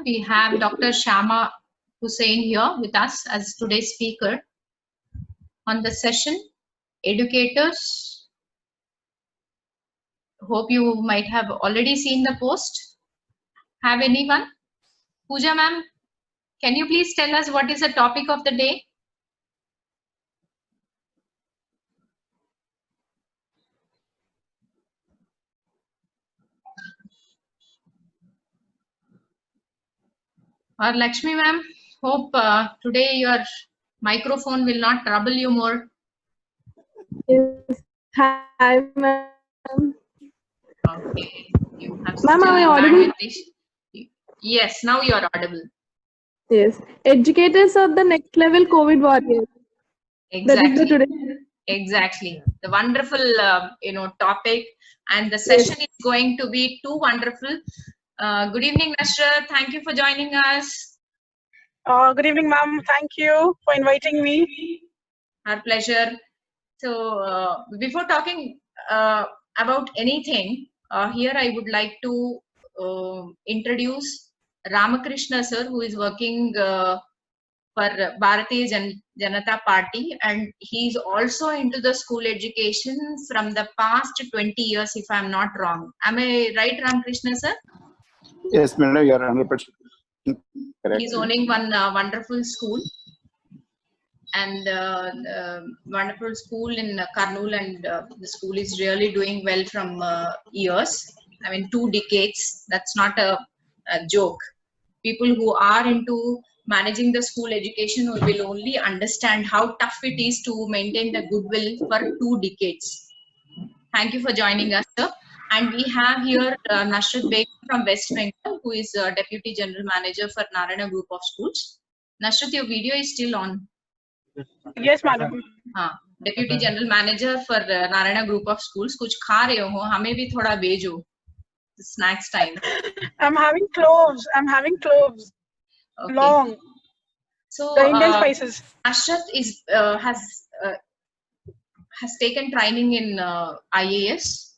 We have Dr. Shama Hussain here with us as today's speaker on the session. Educators, hope you might have already seen the post. Have anyone? Pooja ma'am, can you please tell us what is the topic of the day? Or Lakshmi ma'am, hope today your microphone will not trouble you more. Yes. Hi, ma'am. Okay. You have Ma'am, am I audible? Yes, now you are audible. Yes. Educators are the next level COVID warriors. Exactly. That is the today. Exactly. The wonderful, topic, and the session is going to be too wonderful. Good evening, Nashra. Thank you for joining us. Good evening, ma'am. Thank you for inviting me. Our pleasure. So, before talking about anything, here I would like to introduce Ramakrishna sir, who is working for Bharatiya Janata Party, and he's also into the school education from the past 20 years, if I'm not wrong. Am I right, Ramakrishna sir? Yes, madam, you are 100% correct. He's owning one wonderful school, and wonderful school in Kurnool, and the school is really doing well from years. I mean, 2 decades. That's not a joke. People who are into managing the school education will only understand how tough it is to maintain the goodwill for 2 decades. Thank you for joining us, sir. And we have here Nashrat Begum from West Bengal, who is Deputy General Manager for Narayana Group of Schools. Nashrat, your video is still on. Yes, madam. Deputy General Manager for Narayana Group of Schools. कुछ खा रहे हो? हमें भी थोड़ा भेजो. Snacks time. I'm having cloves. Okay. Long. So the Indian spices. Nashrat is has taken training in IAS,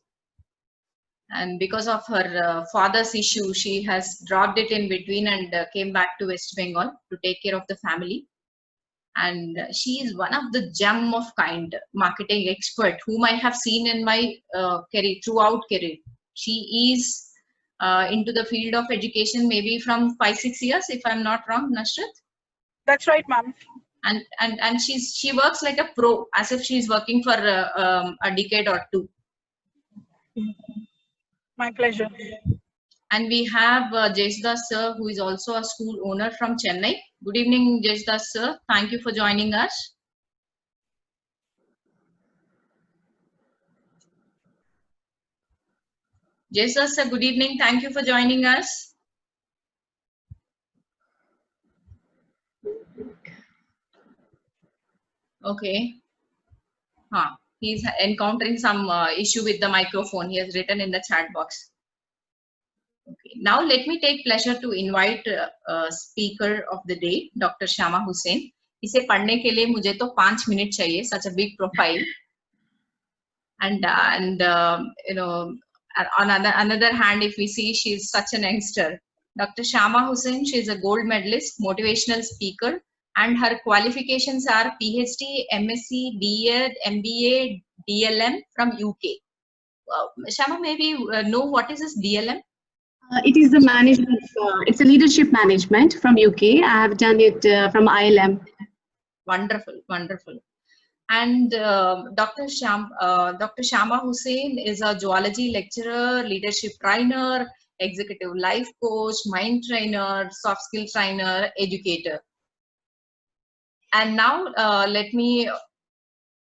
and because of her father's issue, she has dropped it in between and came back to West Bengal to take care of the family. And she is one of the gem of kind marketing expert whom I have seen in my throughout career. She is into the field of education maybe from 5-6 years, if I'm not wrong, Nashrat. That's right, ma'am. And she works like a pro, as if she's working for a decade or 2. My pleasure. And we have Jesdas sir, who is also a school owner from Chennai. Good evening, Jesdas sir. Thank you for joining us. Jesdas sir, good evening. Thank you for joining us. Okay. He's encountering some issue with the microphone. He has written in the chat box. Okay. Now let me take pleasure to invite speaker of the day, Dr. Shama Hussain. इसे पढ़ने के लिए मुझे तो 5 minute चाहिए. Such a big profile. And on another hand, if we see, she is such an youngster. Dr. Shama Hussain, she is a gold medalist, motivational speaker, and her qualifications are PhD, MSc, DEd, MBA, DLM from UK. Shama, maybe know what is this DLM? It is the management. It's a leadership management from UK. I have done it from ILM. Wonderful, wonderful. And Dr. Shama Hussain is a zoology lecturer, leadership trainer, executive life coach, mind trainer, soft skill trainer, educator. And now let me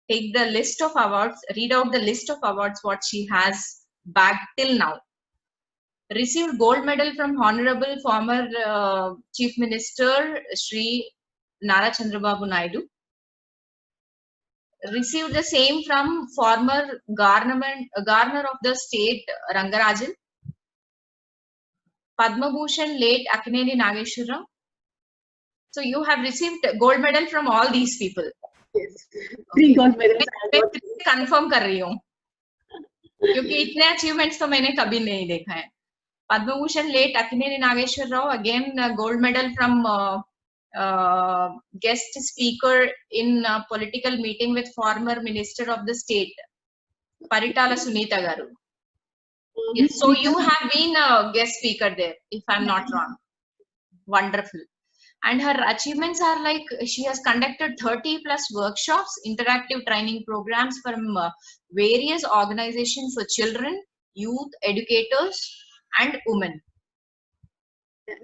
take the list of awards, read out the list of awards what she has bagged till now. Received gold medal from Honorable former Chief Minister Shri Nara Chandrababu Naidu. Received the same from former Governor of the state Rangarajan. Padma Bhushan late Akkineni Nageshwara. So you have received gold medal from all these people. Yes. 3 gold medals. Confirm कर रही हूँ क्योंकि इतने achievements तो मैंने कभी नहीं देखा है. Padma Bhushan late Akkineni Nageshwar Rao, again gold medal from guest speaker in political meeting with former Minister of the State, Paritala Sunita Garu. Yes, so you have been a guest speaker there, if I'm not wrong. Wonderful. And her achievements are like she has conducted 30 plus workshops, interactive training programs from various organizations for children, youth, educators, and women.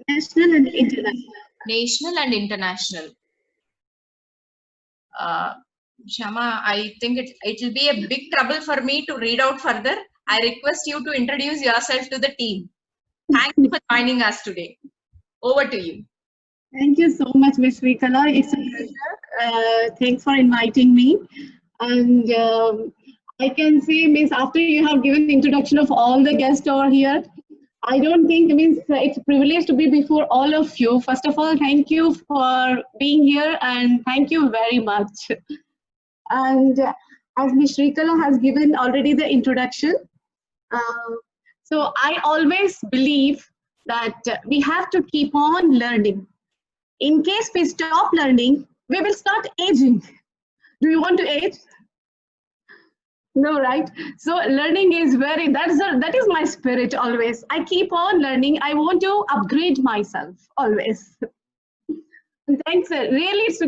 National and international. National and international. Shama, I think it will be a big trouble for me to read out further. I request you to introduce yourself to the team. Thank you for joining us today. Over to you. Thank you so much, Ms. Srikala. It's a pleasure. Thanks for inviting me. And I can say, Miss, after you have given the introduction of all the guests over here, I don't think, means it's a privilege to be before all of you. First of all, thank you for being here and thank you very much. And as Ms. Srikala has given already the introduction, so I always believe that we have to keep on learning. In case we stop learning, we will start aging. Do you want to age? No, right? So learning is that is my spirit always. I keep on learning. I want to upgrade myself always. And thanks. Really, Ms.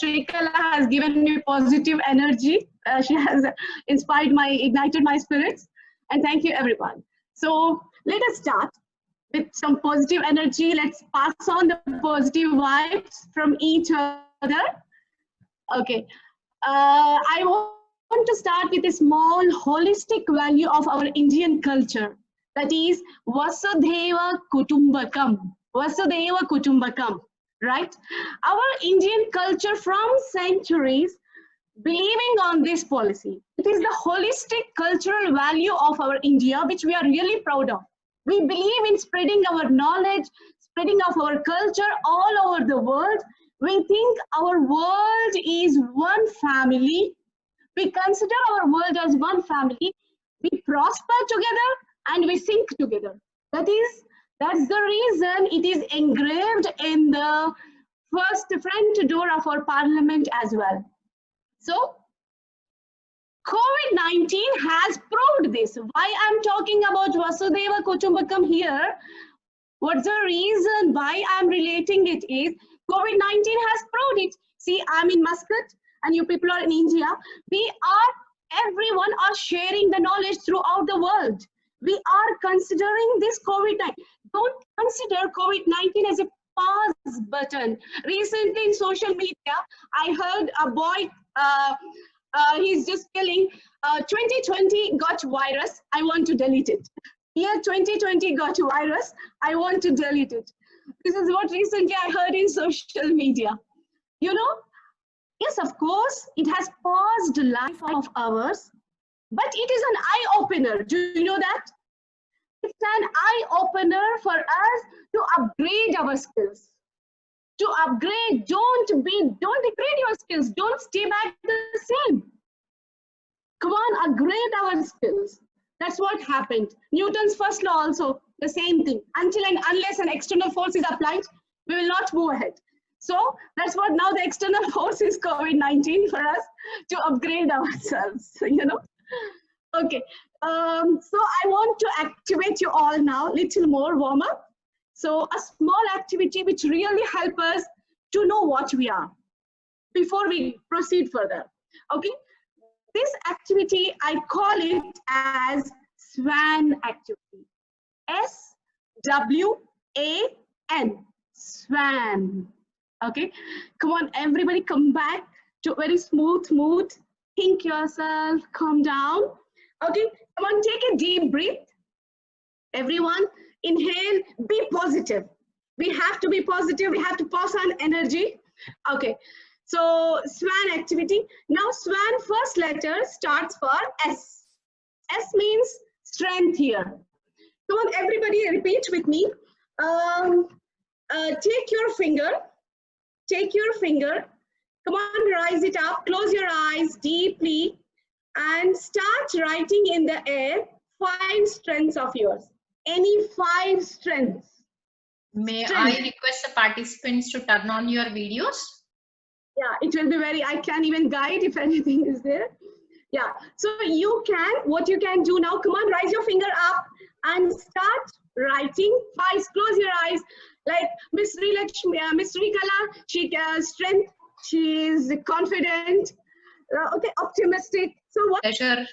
Srikala has given me positive energy. She has ignited my spirits. And thank you, everyone. So let us start with some positive energy. Let's pass on the positive vibes from each other. Okay. I want to start with a small holistic value of our Indian culture. That is Vasudhaiva Kutumbakam. Vasudhaiva Kutumbakam, right? Our Indian culture from centuries believing on this policy. It is the holistic cultural value of our India, which we are really proud of. We believe in spreading our knowledge, spreading of our culture all over the world. We think our world is one family. We consider our world as one family. We prosper together and we sink together. That's the reason it is engraved in the front door of our parliament as well. So, COVID-19 has proved this. Why I'm talking about Vasudhaiva Kutumbakam here, what's the reason why I'm relating it is, COVID-19 has proved it. See, I'm in Muscat and you people are in India. Everyone are sharing the knowledge throughout the world. We are considering this COVID-19. Don't consider COVID-19 as a pause button. Recently in social media, I heard a boy, he's just telling, 2020 got virus, I want to delete it. Year 2020 got virus, I want to delete it. This is what recently I heard in social media. You know, yes, of course, it has paused life of ours, but it is an eye-opener. Do you know that? It's an eye-opener for us to upgrade our skills. To upgrade, don't degrade your skills. Don't stay back the same. Come on, upgrade our skills. That's what happened. Newton's first law also, the same thing. Until and unless an external force is applied, we will not move ahead. So that's what now the external force is COVID-19 for us to upgrade ourselves, you know. Okay, so I want to activate you all now, little more warm up. So a small activity which really help us to know what we are before we proceed further. Okay, this activity, I call it as SWAN activity. S-W-A-N, SWAN. Okay, come on, everybody come back to very smooth mood. Think yourself, calm down. Okay, come on, take a deep breath. Everyone, inhale, be positive. We have to be positive, we have to pass on energy. Okay, so SWAN activity. Now SWAN first letter starts for S. S means strength here. Come on, everybody repeat with me. Take your finger, come on, rise it up, close your eyes deeply and start writing in the air 5 strengths of yours. Any 5 strengths. May Strength. I request the participants to turn on your videos? Yeah, it will be very, I can even guide if anything is there. Yeah, so you can, what you can do now, come on, raise your finger up and start writing. Eyes, close your eyes. Like Miss Srilakshmi, Miss Srikala, she strength, she is confident, okay, optimistic. So what? Pleasure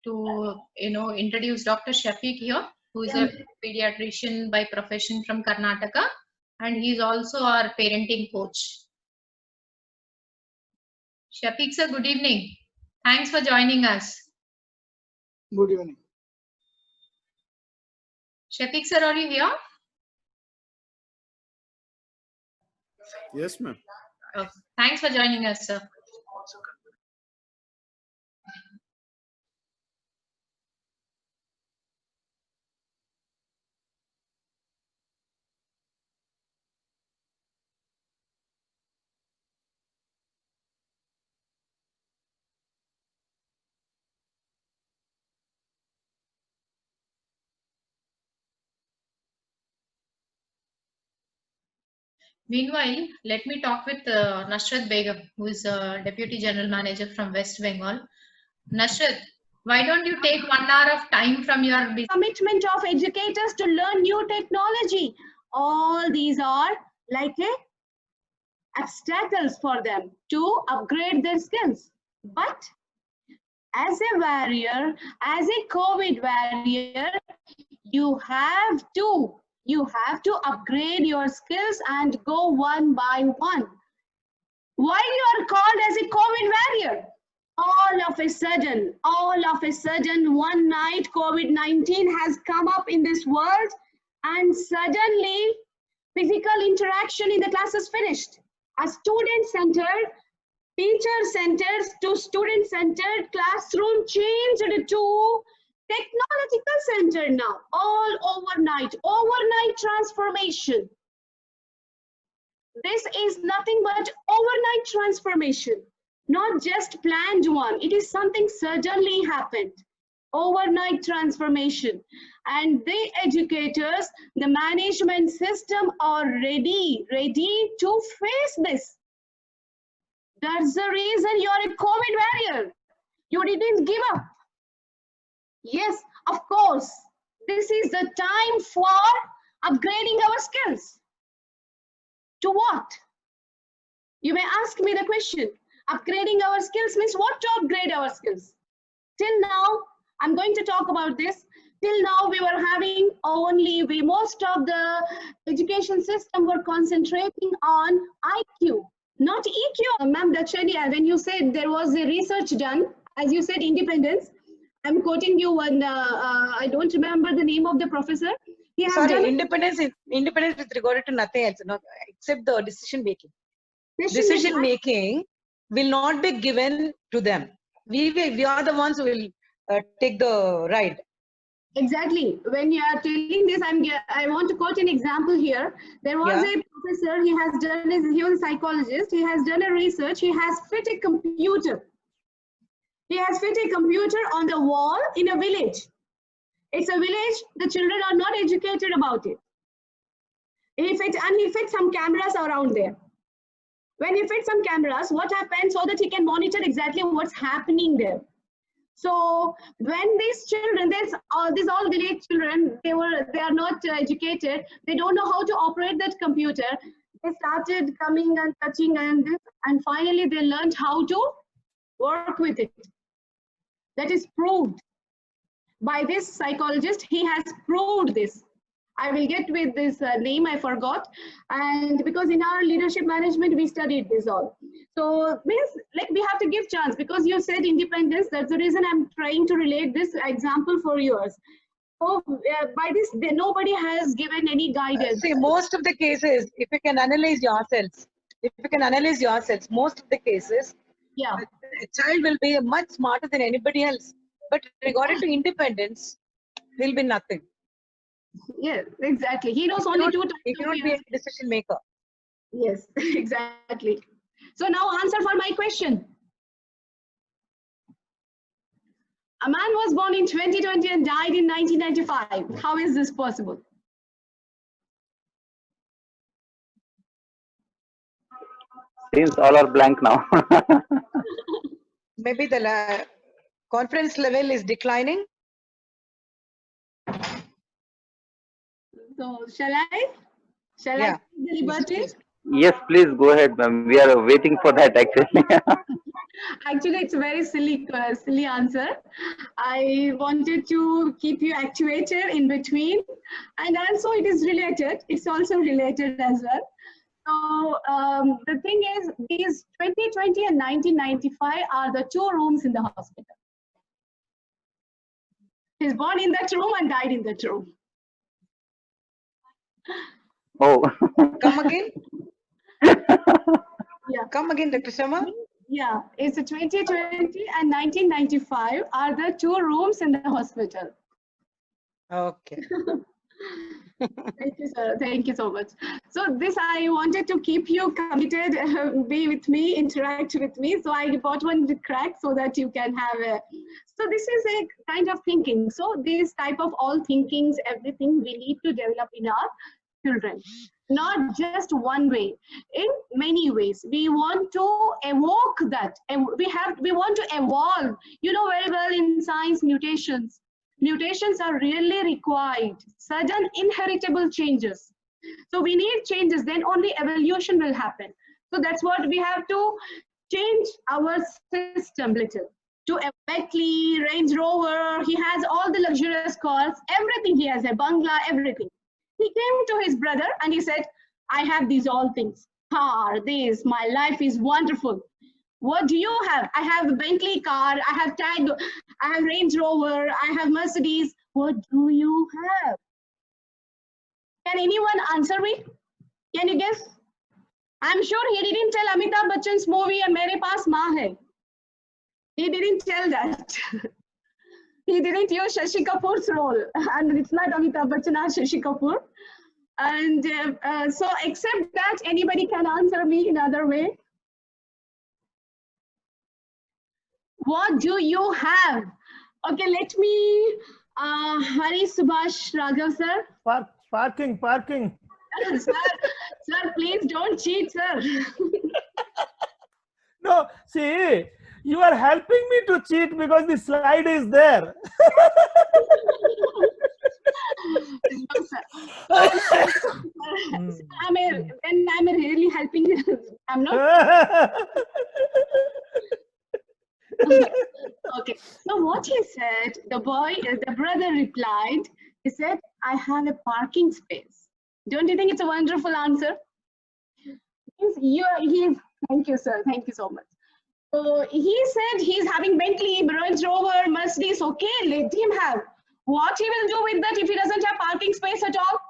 to introduce Dr. Shafiq here, who is a pediatrician by profession from Karnataka, and he is also our parenting coach. Shafiq sir, good evening. Thanks for joining us. Good evening. Shafiq sir, are you here? Yes, ma'am. Thanks for joining us, sir. Meanwhile, let me talk with Nashrat Begum, who is a Deputy General Manager from West Bengal. Nashrat, why don't you take 1 hour of time from your busy Commitment of educators to learn new technology. All these are like obstacles for them to upgrade their skills. But as a warrior, as a COVID warrior, you have to upgrade your skills and go one by one. Why you are called as a COVID warrior? All of a sudden, one night, COVID-19 has come up in this world, and suddenly physical interaction in the class is finished. A student-centered, teacher-centered to student-centered classroom changed to technological center now, all overnight transformation. This is nothing but overnight transformation, not just planned one. It is something suddenly happened. Overnight transformation. And the educators, the management system are ready to face this. That's the reason you are a COVID warrior. You didn't give up. Yes, of course, this is the time for upgrading our skills. To what? You may ask me the question. Upgrading our skills means what to upgrade our skills? Till now, I'm going to talk about this. Till now, we were having most of the education system were concentrating on IQ, not EQ. Ma'am Dakshani, when you said there was a research done, as you said, independence, I'm quoting you one, I don't remember the name of the professor. He has done independence with regard to nothing else, except the decision making. Decision making will not be given to them. We are the ones who will take the ride. Exactly. When you are telling this, I want to quote an example here. There was a professor. He was a psychologist. He has done a research. He has fit a computer. He has fit a computer on the wall in a village. It's a village. The children are not educated about it. He fit some cameras around there. When he fits some cameras, what happens so that he can monitor exactly what's happening there. So when these children, these all village children, they are not educated. They don't know how to operate that computer. They started coming and touching and finally they learned how to work with it. That is proved by this psychologist. He has proved this. I will get with this name, I forgot. And because in our leadership management, we studied this all. So means like we have to give chance, because you said independence. That's the reason I'm trying to relate this example for yours. So by this, nobody has given any guidance. See, most of the cases, if you can analyze yourselves, most of the cases, a child will be much smarter than anybody else. But regarding to independence, he'll be nothing. Yeah, exactly. He knows only two types. He cannot be a decision maker. Yes, exactly. So now answer for my question. A man was born in 2020 and died in 1995. How is this possible? Seems all are blank now. Maybe the confidence level is declining. So shall I? Shall I Yeah. take the liberty? Yes, please go ahead, ma'am. We are waiting for that actually. Actually, it's a very silly answer. I wanted to keep you actuated in between, and also it is related. It's also related as well. So the thing is, these 2020 and 1995 are the 2 rooms in the hospital. He's born in that room and died in that room. Oh. Come again? Yeah. Come again, Dr. Sharma? Yeah, it's a 2020 and 1995 are the 2 rooms in the hospital. Okay. Thank you, sir. Thank you so much. So this, I wanted to keep you committed, be with me, interact with me. So I bought one with crack so that you can have a, so this is a kind of thinking. So this type of all thinkings, everything we need to develop in our children. Not just one way, in many ways. We want to evoke that, and we want to evolve. You know very well in science, mutations are really required, sudden inheritable changes. So we need changes, then only evolution will happen. So that's what we have to change our system little. To a Bentley, Range Rover, he has all the luxurious cars, everything he has, a bungalow, everything. He came to his brother and he said, I have these all things. Car, this, my life is wonderful. What do you have? I have a Bentley car, I have Tag, I have Range Rover, I have Mercedes. What do you have? Can anyone answer me? Can you guess? I'm sure he didn't tell Amitabh Bachchan's movie Mere Paas Maa Hai. He didn't tell that. He didn't use Shashi Kapoor's role, and it's not Amitabh Bachchan or Shashi Kapoor. And so except that, anybody can answer me in other way. What do you have? Okay, let me, Hari Subhash Raghav sir. Parking. Sir, please don't cheat, sir. No, see, you are helping me to cheat because the slide is there. No, sir. I'm really helping you. I'm not. Okay, so what he said, the brother replied, he said, I have a parking space. Don't you think it's a wonderful answer? Thank you, sir. Thank you so much. So he said he's having Bentley, Range Rover, Mercedes. Okay, let him have. What he will do with that if he doesn't have parking space at all?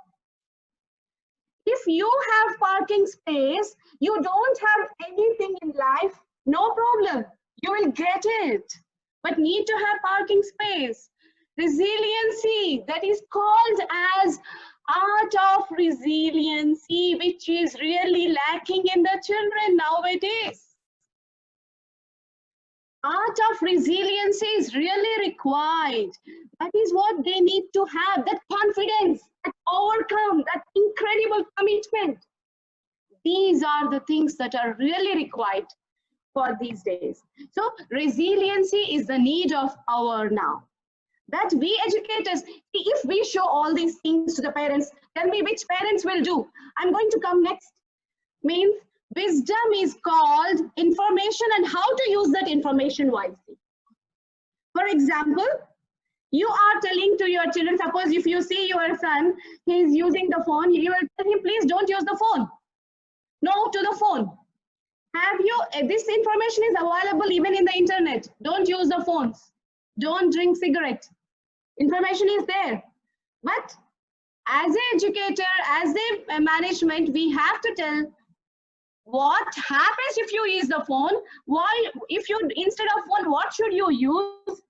If you have parking space, you don't have anything in life, no problem. You will get it, but need to have parking space. Resiliency, that is called as art of resiliency, which is really lacking in the children nowadays. Art of resiliency is really required. That is what they need to have, that confidence, that overcome, that incredible commitment. These are the things that are really required for these days. So resiliency is the need of our now. That we educators, if we show all these things to the parents, tell me which parents will do. I'm going to come next. Means wisdom is called information and how to use that information wisely. For example, you are telling to your children, suppose if you see your son, he is using the phone, you will tell him, please don't use the phone. No to the phone. Have you, this information is available even in the internet. Don't use the phones. Don't drink cigarettes. Information is there. But as an educator, as a management, we have to tell what happens if you use the phone. Why, if you, instead of phone, what should you use?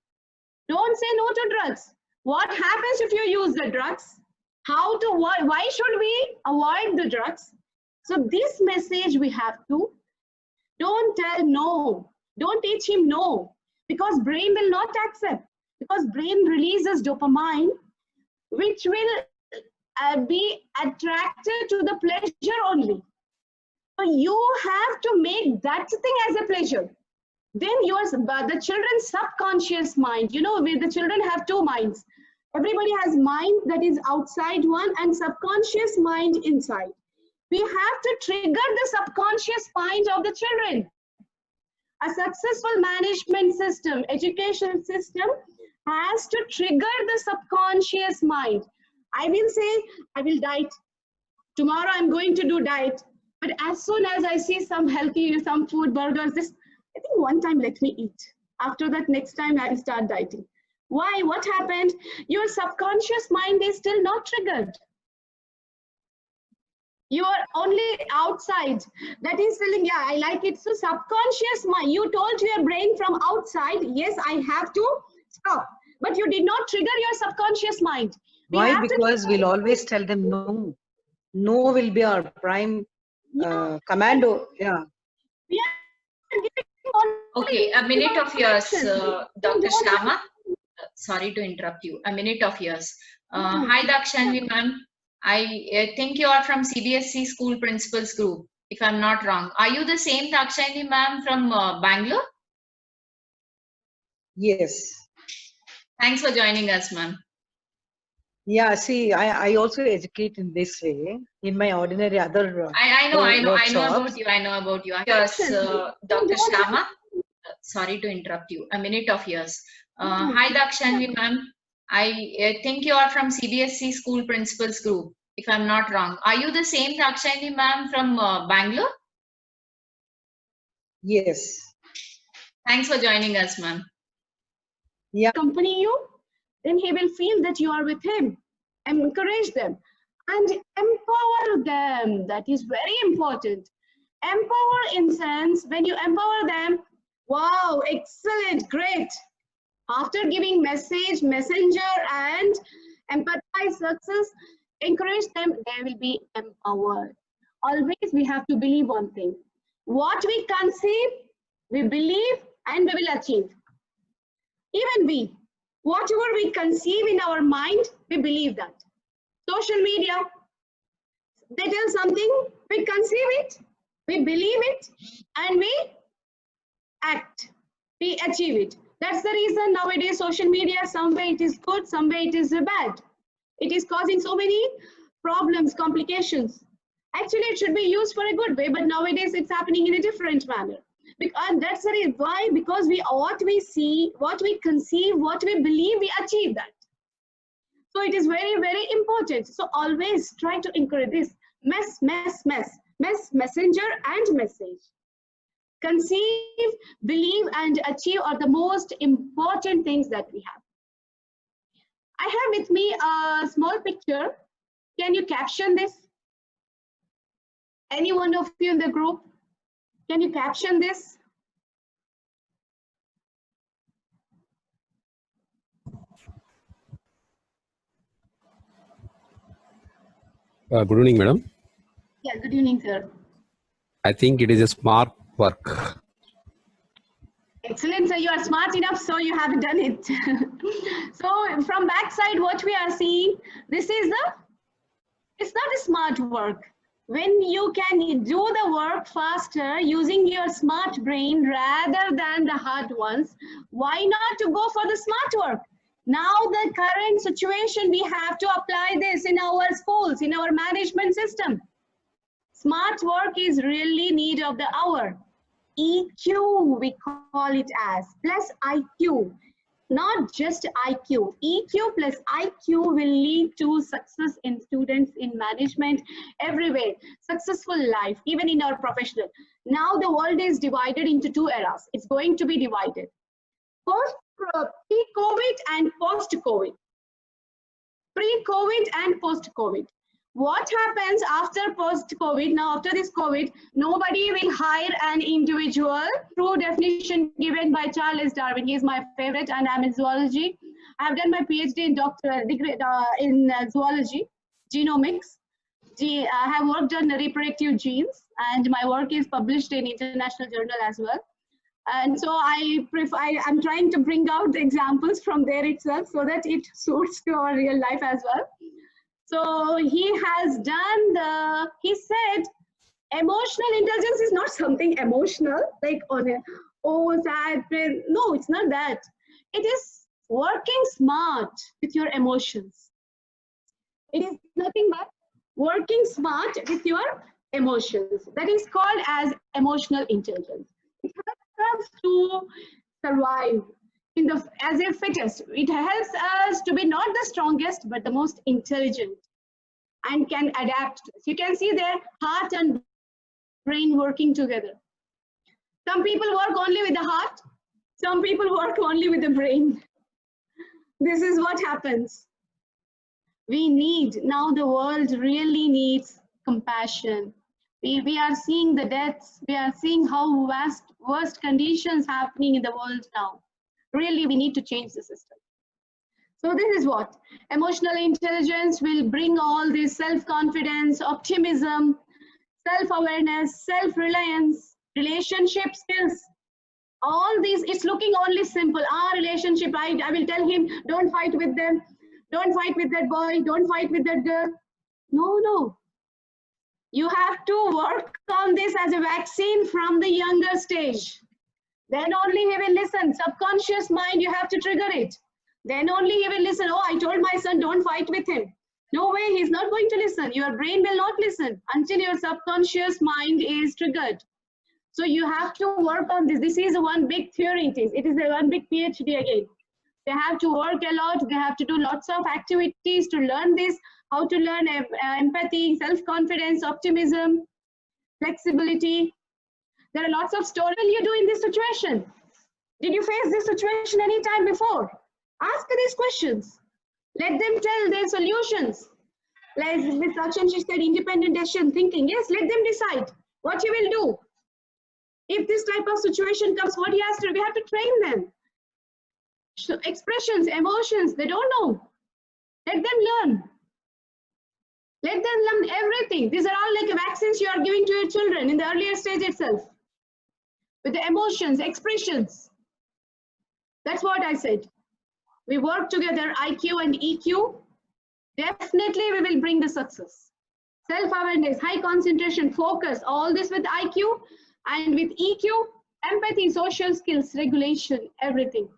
Don't say no to drugs. What happens if you use the drugs? How to, why should we avoid the drugs? So this message we have to, don't tell no. Don't teach him no, because brain will not accept. because brain releases dopamine, which will be attracted to the pleasure only. So you have to make that thing as a pleasure. Then the children's subconscious mind, you know, the children have two minds. Everybody has mind that is outside one and subconscious mind inside. We have to trigger the subconscious mind of the children. A successful management system, education system has to trigger the subconscious mind. I will say, I will diet. Tomorrow I'm going to do diet. But as soon as I see some healthy, some food, burgers, this, I think one time let me eat. After that, next time I will start dieting. Why? What happened? Your subconscious mind is still not triggered. You are only outside. That is telling, yeah, I like it. So subconscious mind, you told your brain from outside, yes, I have to stop. But you did not trigger your subconscious mind. Why? Because we'll always tell them no. No will be our prime commando. Yeah. Okay, a minute of yours, Dr. Shyama. Sorry to interrupt you. A minute of yours. Hi, Dakshanvi ma'am. I think you are from CBSE School Principals Group, if I'm not wrong. Are you the same Dakshanvi ma'am from Bangalore? Yes. Thanks for joining us, ma'am. Yeah, see, I also educate in this way in my ordinary other I know workshops. I know about you. Yes, Dr. Shyama. Sorry to interrupt you. A minute of yours. Hi, Dakshanvi ma'am. I think you are from CBSE School Principals Group, if I'm not wrong. Are you the same Dakshanvi ma'am from Bangalore? Yes. Thanks for joining us, ma'am. Yeah. Accompany you, then he will feel that you are with him. Encourage them and empower them. That is very important. Empower in sense, when you empower them, wow, excellent, great. After giving message, messenger, and empathize success, encourage them, they will be empowered. Always we have to believe one thing. What we conceive, we believe, and we will achieve. Even we, whatever we conceive in our mind, we believe that. Social media, they tell something, we conceive it, we believe it, and we act, we achieve it. That's the reason nowadays social media, some way it is good, some way it is bad. It is causing so many problems, complications. Actually, it should be used for a good way, but nowadays it's happening in a different manner. Because that's the reason why, because what we see, what we conceive, what we believe, we achieve that. So it is very, very important. So always try to encourage this messenger and message. Conceive, believe, and achieve are the most important things that we have. I have with me a small picture. Can you caption this? Any one of you in the group? Can you caption this? Good evening, madam. Yeah, good evening, sir. I think it is a smart work. Excellent, sir. You are smart enough, so you have done it. So from backside, what we are seeing, this is it's not a smart work. When you can do the work faster using your smart brain rather than the hard ones, why not to go for the smart work? Now the current situation, we have to apply this in our schools, in our management system. Smart work is really need of the hour. EQ, we call it as, plus IQ. Not just IQ. EQ plus IQ will lead to success in students, in management, everywhere. Successful life, even in our professional. Now the world is divided into two eras. It's going to be divided. Pre-COVID and post-COVID. Pre-COVID and post-COVID. What happens after post-COVID? Now, after this COVID, nobody will hire an individual. True definition given by Charles Darwin. He is my favorite, and I'm in zoology. I have done my PhD in degree in zoology, genomics. I have worked on reproductive genes, and my work is published in international journal as well. And so I'm trying to bring out the examples from there itself so that it suits to our real life as well. So he has done he said, emotional intelligence is not something emotional, like sad, no, it's not that. It is working smart with your emotions. It is nothing but working smart with your emotions. That is called as emotional intelligence. It helps us to survive as a fittest. It helps us to be not the strongest, but the most intelligent and can adapt. So you can see their heart and brain working together. Some people work only with the heart. Some people work only with the brain. This is what happens. Now the world really needs compassion. We are seeing the deaths. We are seeing how worst conditions happening in the world now. Really, we need to change the system. So this is what emotional intelligence will bring all this self-confidence, optimism, self-awareness, self-reliance, relationship skills. All these, it's looking only simple. Our relationship, I will tell him, don't fight with them. Don't fight with that boy. Don't fight with that girl. No. You have to work on this as a vaccine from the younger stage. Then only he will listen. Subconscious mind, you have to trigger it. Then only he will listen. Oh, I told my son, don't fight with him. No way, he's not going to listen. Your brain will not listen until your subconscious mind is triggered. So you have to work on this. This is one big theory. It is a one big PhD again. They have to work a lot. They have to do lots of activities to learn this, how to learn empathy, self-confidence, optimism, flexibility. There are lots of stories you do in this situation. Did you face this situation any time before? Ask these questions. Let them tell their solutions. Like Ms. Sachin, she said, independent decision thinking. Yes, let them decide what you will do. If this type of situation comes, what he has to do, we have to train them. So expressions, emotions, they don't know. Let them learn. Let them learn everything. These are all like vaccines you are giving to your children in the earlier stage itself. With the emotions, expressions. That's what I said. We work together, IQ and EQ. Definitely we will bring the success. Self-awareness, high concentration, focus, all this with IQ and with EQ, empathy, social skills, regulation, everything.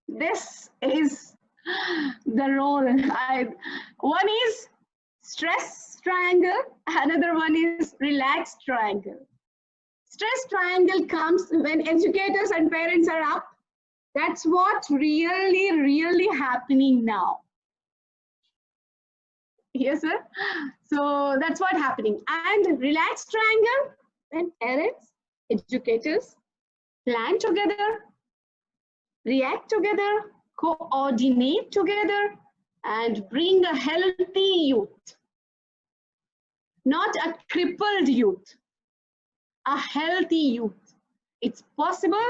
This is the role. One is stress triangle, another one is relaxed triangle. Stress triangle comes when educators and parents are up. That's what really happening now. Yes, sir. So that's what's happening. And relaxed triangle, when parents, educators plan together, react together, coordinate together, and bring a healthy youth. Not a crippled youth, a healthy youth. It's possible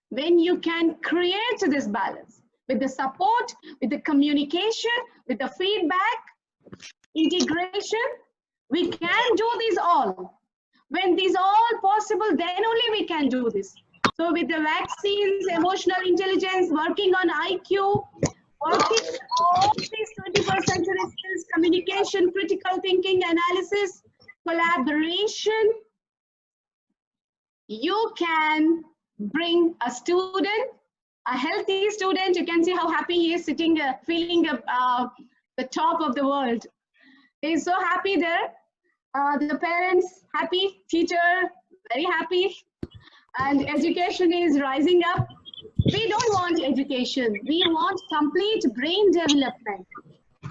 when you can create this balance with the support, with the communication, with the feedback, integration. We can do this all. When these all possible, then only we can do this. So with the vaccines, emotional intelligence, working on IQ, working on all these 21st century skills, communication, critical thinking, analysis, collaboration, you can bring a student, a healthy student. You can see how happy he is sitting, feeling the top of the world. He is so happy there. The parents happy, teacher very happy, and education is rising up. We don't want education. We want complete brain development.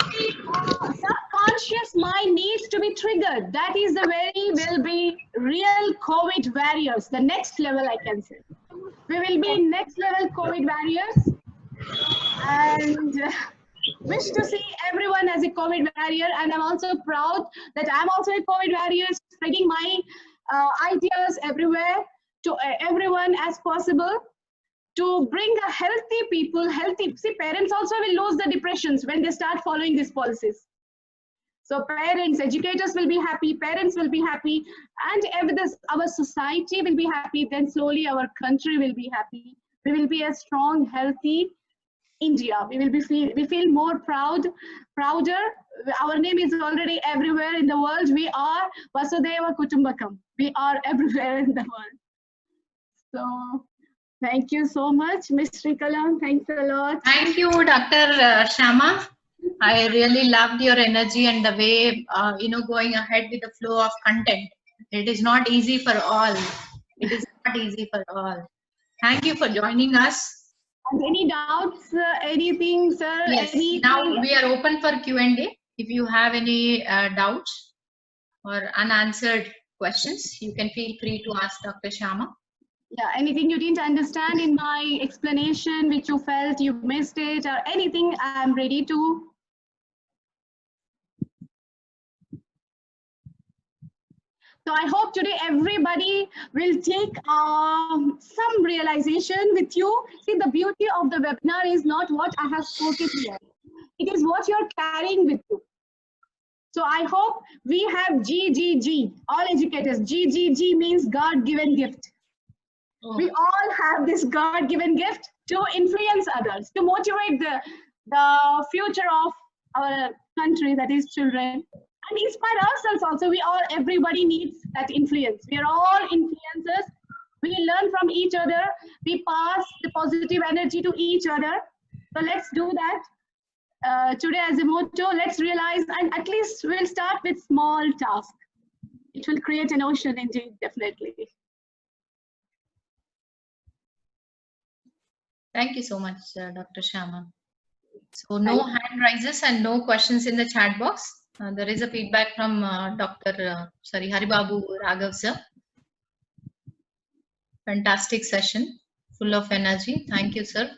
Subconscious mind needs to be triggered. That is the will be real COVID warriors. The next level, I can say. We will be next level COVID warriors, and wish to see everyone as a COVID warrior. And I'm also proud that I'm also a COVID warrior, spreading my ideas everywhere to everyone as possible, to bring a healthy people, healthy. See, parents also will lose the depressions when they start following these policies. So parents, educators will be happy, parents will be happy, and if this, our society will be happy, then slowly our country will be happy. We will be a strong, healthy India. We feel more prouder. Our name is already everywhere in the world. We are Vasudhaiva Kutumbakam. We are everywhere in the world. So thank you so much, Ms. Srikalam. Thanks a lot. Thank you, Dr. Shama. I really loved your energy and the way, going ahead with the flow of content. It is not easy for all. It is not easy for all. Thank you for joining us. And any doubts, anything, sir? Yes, anything? now we are open for Q&A. If you have any doubts or unanswered questions, you can feel free to ask Dr. Shama. Yeah, anything you didn't understand in my explanation, which you felt you missed it, or anything, I'm ready to. So I hope today everybody will take some realization with you. See, the beauty of the webinar is not what I have spoken here. It is what you're carrying with you. So I hope we have GGG, all educators. GGG means God-given gift. Oh. We all have this God-given gift to influence others, to motivate the future of our country, that is children. And inspire ourselves also. Everybody needs that influence. We are all influencers. We learn from each other. We pass the positive energy to each other. So let's do that today as a motto. Let's realize, and at least we'll start with small tasks. It will create an ocean indeed, definitely. Thank you so much, Dr. Shama. So no hand rises and no questions in the chat box. There is a feedback from Haribabu Raghav sir. Fantastic session, full of energy. Thank you, sir.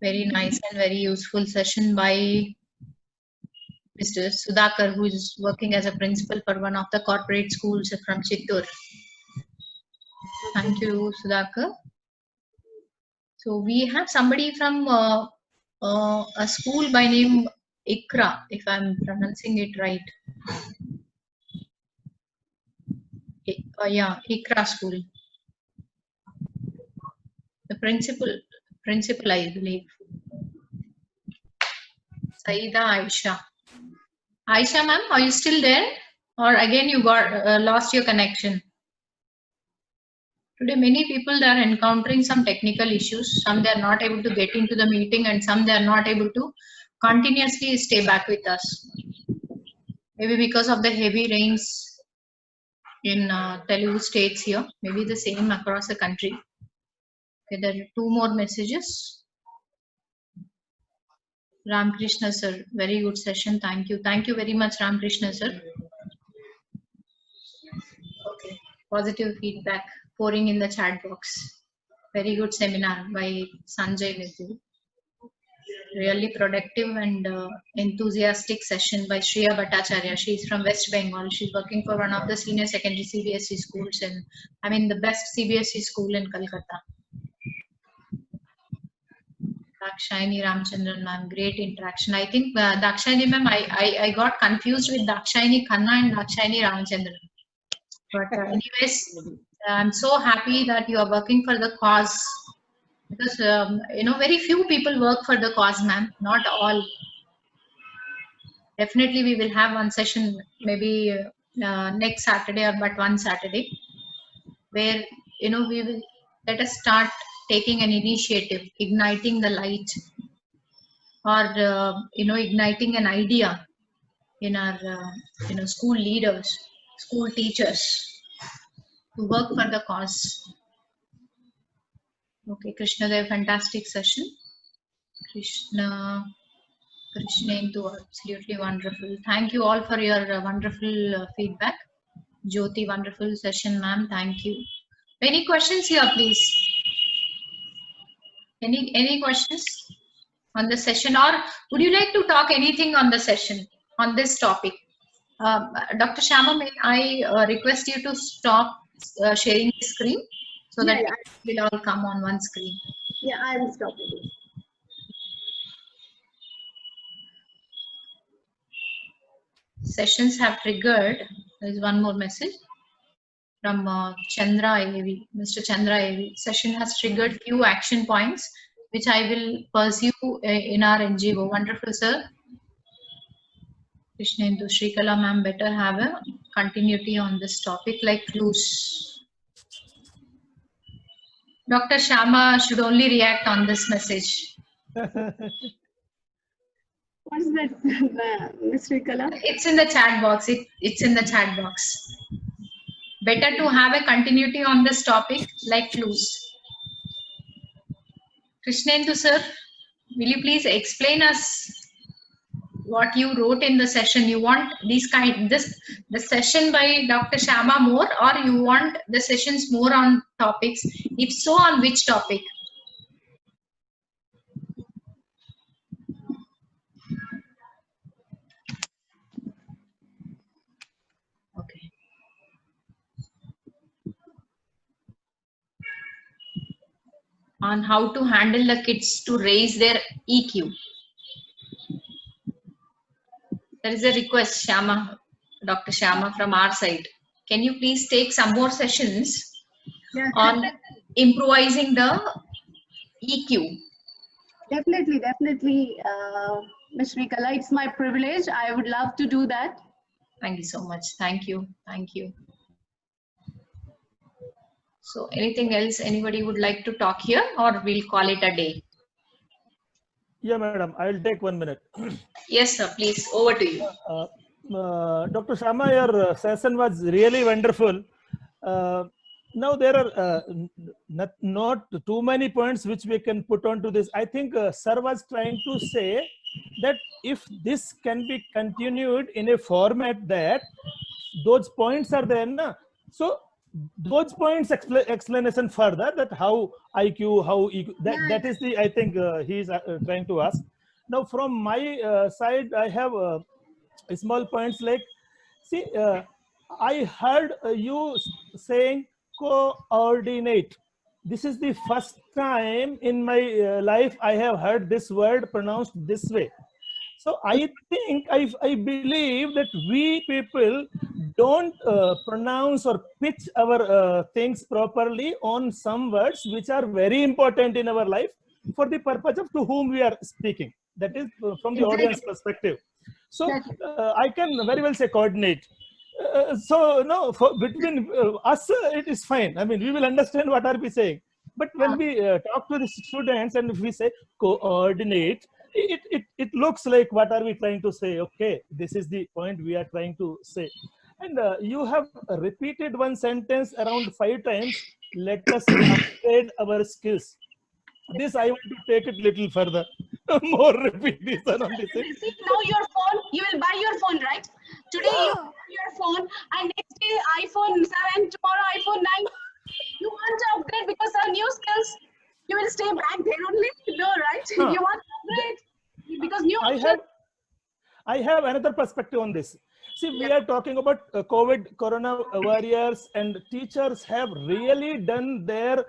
Very nice and very useful session by Mr. Sudhakar, who is working as a principal for one of the corporate schools from Chittoor. Thank you, Sudhakar. So we have somebody from a school by name ICRA, if I'm pronouncing it right. Yeah, ICRA school. The principal, I believe. Saida Aisha. Aisha, ma'am, are you still there? Or again you got lost your connection? Today, many people are encountering some technical issues. Some they are not able to get into the meeting, and some they are not able to continuously stay back with us. Maybe because of the heavy rains in Telugu states here. Maybe the same across the country. Okay, there are two more messages. Ramkrishna sir, very good session. Thank you. Thank you very much, Ramkrishna sir. Okay, positive feedback pouring in the chat box. Very good seminar by Sanjay Mithu. Really productive and enthusiastic session by Shriya Bhattacharya. She is from West Bengal. She's working for one of the senior secondary CBSE schools, and I mean the best CBSE school in Calcutta. Dakshayani Ramchandran ma'am, great interaction. I think Dakshayani ma'am, I got confused with Dakshayani Khanna and Dakshayani Ramchandran. But anyways, I'm so happy that you are working for the cause. Because very few people work for the cause, ma'am. Not all. Definitely, we will have one session, maybe next Saturday or but one Saturday, where we will let us start taking an initiative, igniting the light, or igniting an idea in our school leaders, school teachers to work for the cause. Okay, Krishna Dev, fantastic session. Krishna Indu, absolutely wonderful. Thank you all for your wonderful feedback. Jyoti, wonderful session, ma'am. Thank you. Any questions here, please? Any questions on the session, or would you like to talk anything on the session on this topic? Dr. Shama, may I request you to stop sharing the screen? So that it will all come on one screen. Yeah, I will stop it. Sessions have triggered. There is one more message from Chandra AV, Mr. Chandra AV. Session has triggered few action points which I will pursue in our NGO. Wonderful, sir. Krishnendu Shrikala ma'am better have a continuity on this topic like clues. Dr. Shama should only react on this message. What's that, Ms. Shrikala? It's in the chat box. It's in the chat box. Better to have a continuity on this topic like clues. Krishnendu sir, will you please explain us what you wrote in the session? You want the session by Dr. Shama more, or you want the sessions more on topics? If so, on which topic? Okay. On how to handle the kids to raise their EQ. There is a request, Shama, Dr. Shama, from our side. Can you please take some more sessions on improvising the EQ? Definitely, Ms. Shrikala, it's my privilege. I would love to do that. Thank you so much. Thank you. Thank you. So anything else anybody would like to talk here, or we'll call it a day? Yeah, madam, I'll take 1 minute. Yes, sir, please, over to you. Dr. Shama, your session was really wonderful. Now there are not too many points which we can put onto this. I think sir was trying to say that if this can be continued in a format that those points are there, na? So those points explanation further, that how IQ, how EQ, that is the, I think he is trying to ask. Now from my side, I have small points like, see, I heard you saying coordinate. This is the first time in my life I have heard this word pronounced this way. So I think, I believe that we people don't pronounce or pitch our things properly on some words which are very important in our life for the purpose of to whom we are speaking. That is from the audience perspective. So I can very well say coordinate. So no, between us it is fine. I mean, we will understand what are we saying. But when we talk to the students and if we say coordinate, it looks like what are we trying to say? Okay, this is the point we are trying to say. And you have repeated one sentence around 5 times. Let us upgrade our skills. This I want to take it little further. More repetition on this. See, now your phone, you will buy your phone, right? Today you buy your phone, and next day iPhone 7, tomorrow iPhone 9. You want to upgrade because of new skills. You will stay back there only? No, right? You want to upgrade because new. I have another perspective on this. See, we are talking about COVID, corona warriors, and teachers have really done their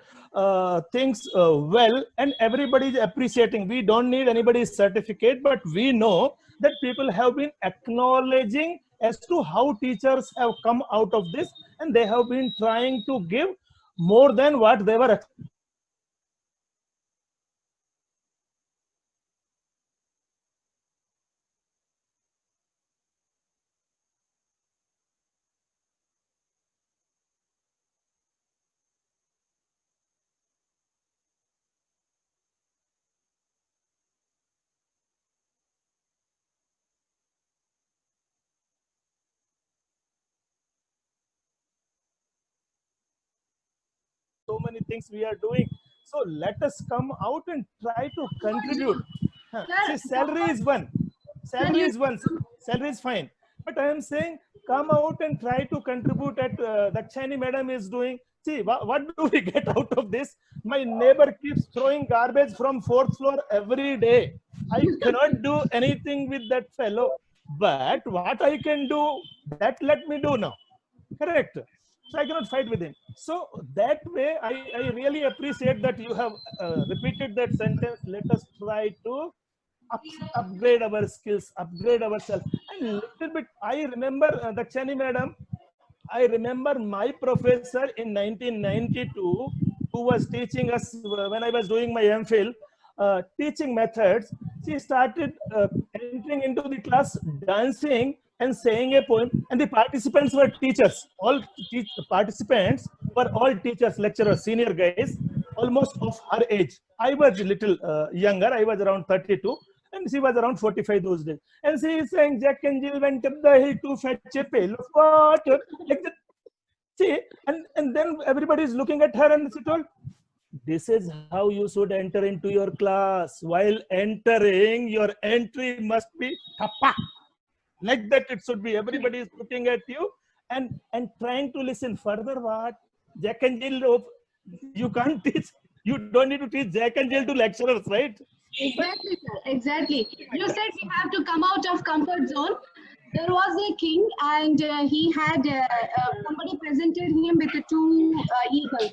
things well, and everybody is appreciating. We don't need anybody's certificate, but we know that people have been acknowledging as to how teachers have come out of this, and they have been trying to give more than what they were. So many things we are doing. So let us come out and try to contribute. See, salary is one. Salary is one. Salary is fine. But I am saying, come out and try to contribute at that Shani madam is doing. See, what do we get out of this? My neighbor keeps throwing garbage from 4th floor every day. I cannot do anything with that fellow. But what I can do, that let me do now. Correct. So I cannot fight with him. So that way, I really appreciate that you have repeated that sentence. Let us try to upgrade our skills, upgrade ourselves. And little bit, I remember Dakshani madam, I remember my professor in 1992 who was teaching us when I was doing my MPhil, teaching methods. She started entering into the class, dancing and saying a poem, and the participants were teachers. All participants were all teachers, lecturers, senior guys, almost of her age. I was a little younger. I was around 32. And she was around 45 those days. And she is saying, Jack and Jill went up the hill to fetch a pail of water. Like that. See, and then everybody is looking at her and she told, this is how you should enter into your class. While entering, your entry must be thappa. Like that it should be. Everybody is looking at you and trying to listen. Further what? Jack and Jill, you can't teach. You don't need to teach Jack and Jill to lecturers, right? Exactly, sir. Exactly. You said we have to come out of comfort zone. There was a king, and he had somebody presented him with the two eagles.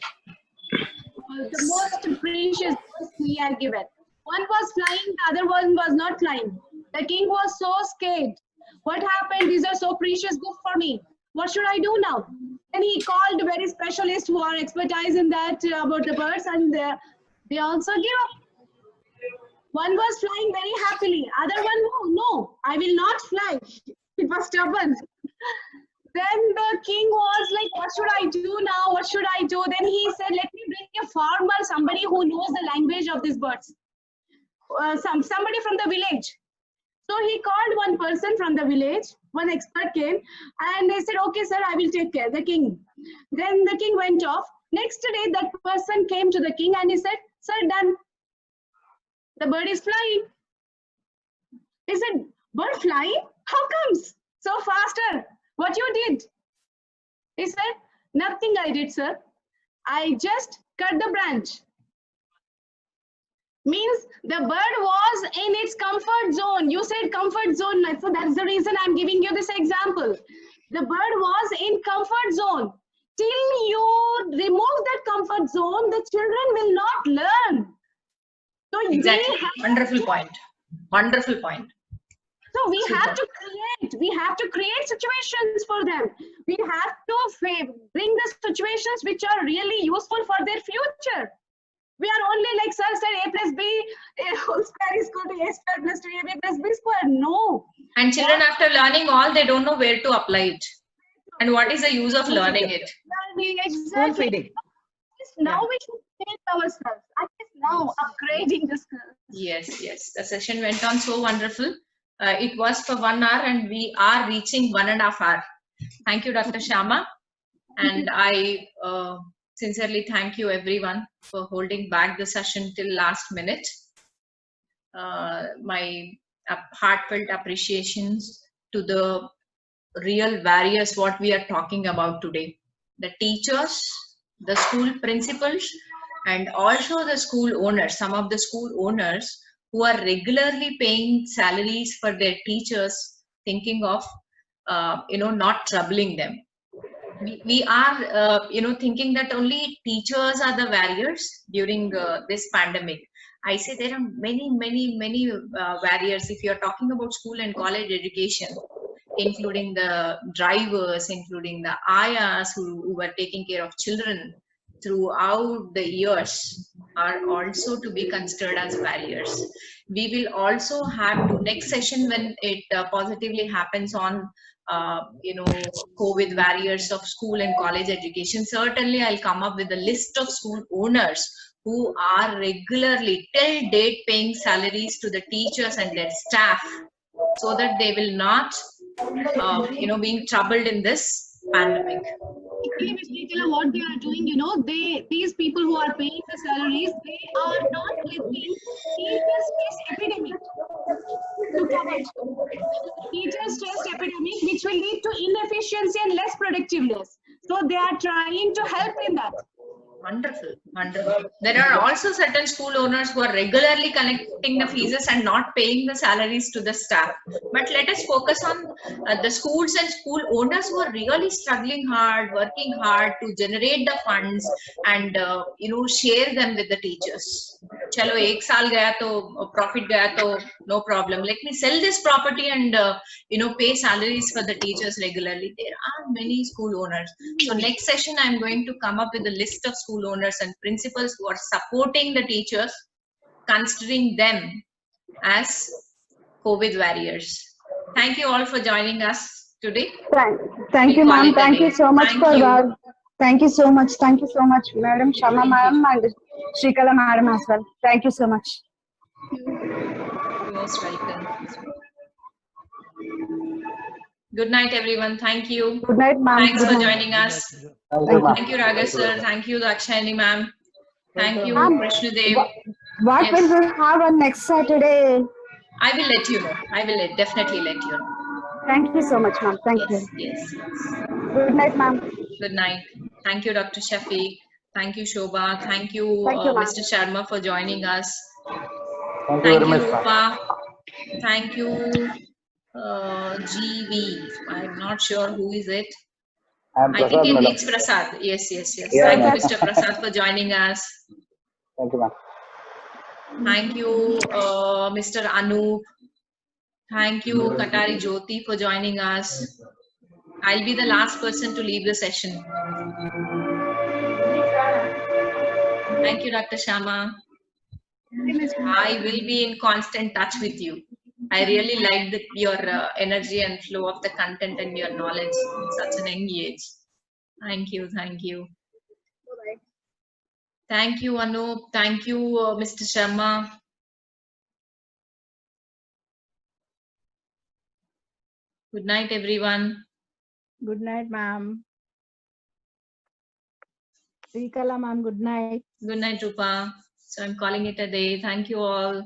The most precious birds he had given. One was flying, the other one was not flying. The king was so scared. What happened? These are so precious gifts for me. What should I do now? Then he called very specialists who are expertise in that about the birds, and they also gave up. One was flying very happily. Other one, no, I will not fly. It was stubborn. Then the king was like, what should I do now? What should I do? Then he said, let me bring a farmer, somebody who knows the language of these birds. Somebody from the village. So he called one person from the village. One expert came and they said, okay, sir, I will take care. The king. Then the king went off. Next day, that person came to the king and he said, sir, done. The bird is flying. He said, bird flying? How comes? So faster. What you did? He said, nothing I did, sir. I just cut the branch. Means the bird was in its comfort zone. You said comfort zone. So that's the reason I'm giving you this example. The bird was in comfort zone. Till you remove that comfort zone, the children will not learn. So exactly. Wonderful point. Wonderful point. So we have to create situations for them. We have to bring the situations which are really useful for their future. We are only like, sir said, a plus b whole square is equal to a square plus 2ab plus b square. No. And children, after learning all, they don't know where to apply it. And what is the use of learning it? Exactly. Now we should take ourselves. At least now, upgrading the skills. Yes, yes. The session went on so wonderful. It was for 1 hour and we are reaching 1.5 hours. Thank you, Dr. Shyama. And I sincerely thank you everyone for holding back the session till last minute. My heartfelt appreciations to the real warriors what we are talking about today. The teachers, the school principals, and also the school owners, some of the school owners who are regularly paying salaries for their teachers, thinking of, not troubling them. We are, thinking that only teachers are the warriors during this pandemic. I say there are many, many, many warriors. If you're talking about school and college education, including the drivers, including the ayahs who were taking care of children throughout the years, are also to be considered as warriors. We will also have to next session when it positively happens on COVID warriors of school and college education. Certainly I'll come up with a list of school owners who are regularly till date paying salaries to the teachers and their staff, so that they will not being troubled in this pandemic. What they are doing, these people who are paying the salaries, they are not letting teachers face epidemic to cover. Teachers face epidemic, which will lead to inefficiency and less productiveness. So they are trying to help in that. Wonderful. Wonderful. There are also certain school owners who are regularly collecting the fees and not paying the salaries to the staff. But let us focus on the schools and school owners who are really struggling hard, working hard to generate the funds and share them with the teachers. Chalo, ek saal gaya to profit gaya to no problem. Let me sell this property and pay salaries for the teachers regularly. There are many school owners. So next session, I'm going to come up with a list of school owners and principals who are supporting the teachers, considering them as COVID warriors. Thank you all for joining us today. Thank you, ma'am. Thank you so much Thank for you. that. Thank you so much. Thank you so much, Madam Sharma ma'am and Shrikala madam as well. Thank you so much. You're most welcome. Good night, everyone. Thank you. Good night, ma'am. Thanks Good for night. joining us. Thank you. Thank you, Raga sir. Thank you, Dakshayani ma'am. Thank you, Ma'am, Krishnadev. What Yes. will we have on next Saturday? I will let you know. I will definitely let you know. Thank you so much, ma'am. Thank Yes, you. yes. Good night, ma'am. Good night. Thank you, Dr. Shafiq. Thank you, Shobha. Thank you, Thank you, ma'am. Mr. Sharma, for joining us. Thank you very much, ma'am. Rupa. Thank you, GV. I'm not sure who is it. I am I think Prasad, madam. it's Prasad. Yes, yes, yes. Yeah, Thank you, ma'am. Mr. Prasad, for joining us. Thank you, ma'am. Thank you, Mr. Anup. Thank you, Katari Jyoti, for joining us. I'll be the last person to leave the session. Thank you, Dr. Shama. I will be in constant touch with you. I really like your energy and flow of the content and your knowledge in such an young age. Thank you, thank you. Thank you, Anup. Thank you, Mr. Sharma. Good night, everyone. Good night, ma'am. Shrikala ma'am, good night. Good night, Rupa. So I'm calling it a day. Thank you all.